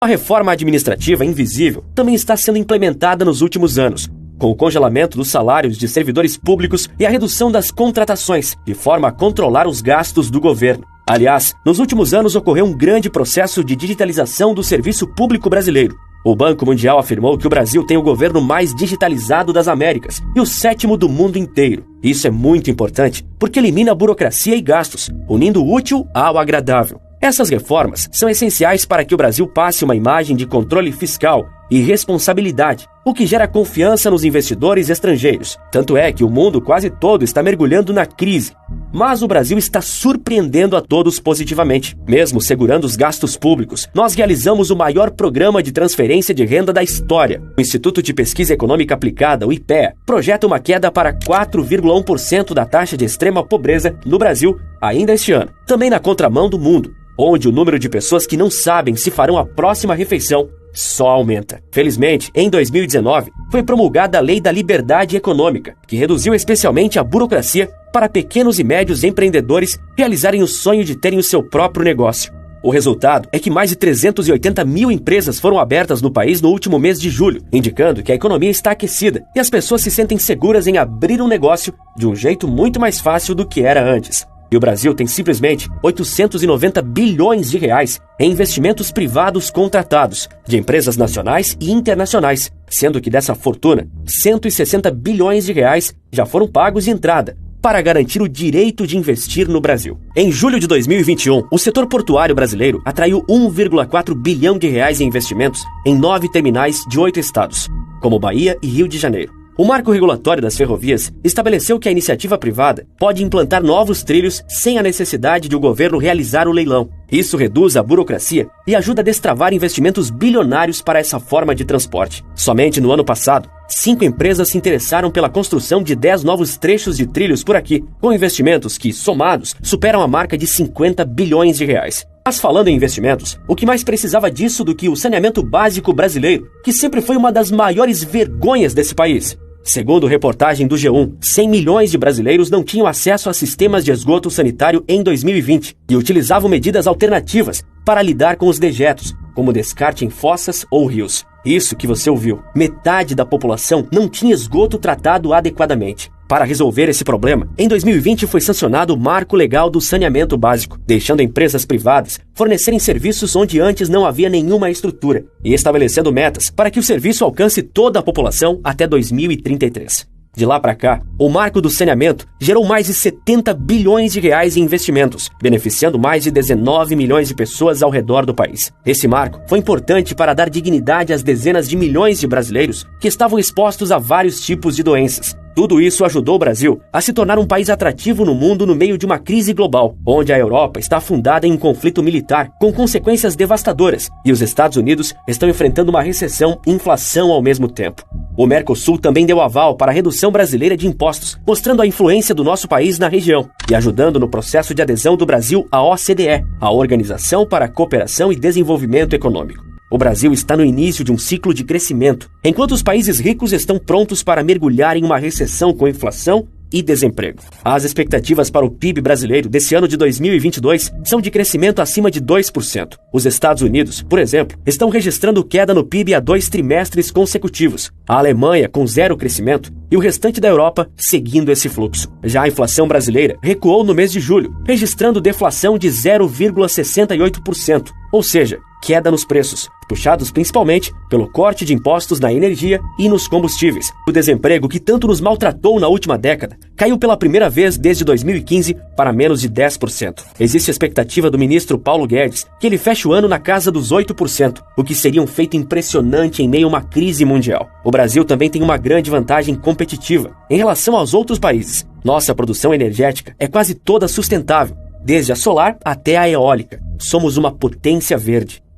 A reforma administrativa invisível também está sendo implementada nos últimos anos, com o congelamento dos salários de servidores públicos e a redução das contratações, de forma a controlar os gastos do governo. Aliás, nos últimos anos ocorreu um grande processo de digitalização do serviço público brasileiro. O Banco Mundial afirmou que o Brasil tem o governo mais digitalizado das Américas e o 7º do mundo inteiro. Isso é muito importante porque elimina a burocracia e gastos, unindo o útil ao agradável. Essas reformas são essenciais para que o Brasil passe uma imagem de controle fiscal e responsabilidade, o que gera confiança nos investidores estrangeiros. Tanto é que o mundo quase todo está mergulhando na crise. Mas o Brasil está surpreendendo a todos positivamente. Mesmo segurando os gastos públicos, nós realizamos o maior programa de transferência de renda da história. O Instituto de Pesquisa Econômica Aplicada, o IPEA, projeta uma queda para 4,1% da taxa de extrema pobreza no Brasil ainda este ano. Também na contramão do mundo, onde o número de pessoas que não sabem se farão a próxima refeição só aumenta. Felizmente, em 2019, foi promulgada a Lei da Liberdade Econômica, que reduziu especialmente a burocracia para pequenos e médios empreendedores realizarem o sonho de terem o seu próprio negócio. O resultado é que mais de 380 mil empresas foram abertas no país no último mês de julho, indicando que a economia está aquecida e as pessoas se sentem seguras em abrir um negócio de um jeito muito mais fácil do que era antes. E o Brasil tem simplesmente 890 bilhões de reais em investimentos privados contratados, de empresas nacionais e internacionais, sendo que dessa fortuna, 160 bilhões de reais já foram pagos de entrada, para garantir o direito de investir no Brasil. Em julho de 2021, o setor portuário brasileiro atraiu 1,4 bilhão de reais em investimentos em 9 terminais de 8 estados, como Bahia e Rio de Janeiro. O marco regulatório das ferrovias estabeleceu que a iniciativa privada pode implantar novos trilhos sem a necessidade de o governo realizar o leilão. Isso reduz a burocracia e ajuda a destravar investimentos bilionários para essa forma de transporte. Somente no ano passado, 5 empresas se interessaram pela construção de 10 novos trechos de trilhos por aqui, com investimentos que, somados, superam a marca de 50 bilhões de reais. Mas falando em investimentos, o que mais precisava disso do que o saneamento básico brasileiro, que sempre foi uma das maiores vergonhas desse país? Segundo reportagem do G1, 100 milhões de brasileiros não tinham acesso a sistemas de esgoto sanitário em 2020 e utilizavam medidas alternativas para lidar com os dejetos, como descarte em fossas ou rios. Isso que você ouviu. Metade da população não tinha esgoto tratado adequadamente. Para resolver esse problema, em 2020 foi sancionado o Marco Legal do Saneamento Básico, deixando empresas privadas fornecerem serviços onde antes não havia nenhuma estrutura e estabelecendo metas para que o serviço alcance toda a população até 2033. De lá para cá, o Marco do Saneamento gerou mais de 70 bilhões de reais em investimentos, beneficiando mais de 19 milhões de pessoas ao redor do país. Esse marco foi importante para dar dignidade às dezenas de milhões de brasileiros que estavam expostos a vários tipos de doenças. Tudo isso ajudou o Brasil a se tornar um país atrativo no mundo no meio de uma crise global, onde a Europa está afundada em um conflito militar com consequências devastadoras e os Estados Unidos estão enfrentando uma recessão e inflação ao mesmo tempo. O Mercosul também deu aval para a redução brasileira de impostos, mostrando a influência do nosso país na região e ajudando no processo de adesão do Brasil à OCDE, a Organização para a Cooperação e Desenvolvimento Econômico. O Brasil está no início de um ciclo de crescimento, enquanto os países ricos estão prontos para mergulhar em uma recessão com inflação e desemprego. As expectativas para o PIB brasileiro desse ano de 2022 são de crescimento acima de 2%. Os Estados Unidos, por exemplo, estão registrando queda no PIB há 2 trimestres consecutivos. A Alemanha com 0 crescimento e o restante da Europa seguindo esse fluxo. Já a inflação brasileira recuou no mês de julho, registrando deflação de 0,68%, ou seja, queda nos preços, puxados principalmente pelo corte de impostos na energia e nos combustíveis. O desemprego, que tanto nos maltratou na última década, caiu pela primeira vez desde 2015 para menos de 10%. Existe a expectativa do ministro Paulo Guedes que ele feche o ano na casa dos 8%, o que seria um feito impressionante em meio a uma crise mundial. O Brasil também tem uma grande vantagem competitiva em relação aos outros países. Nossa produção energética é quase toda sustentável, desde a solar até a eólica. Somos uma potência verde.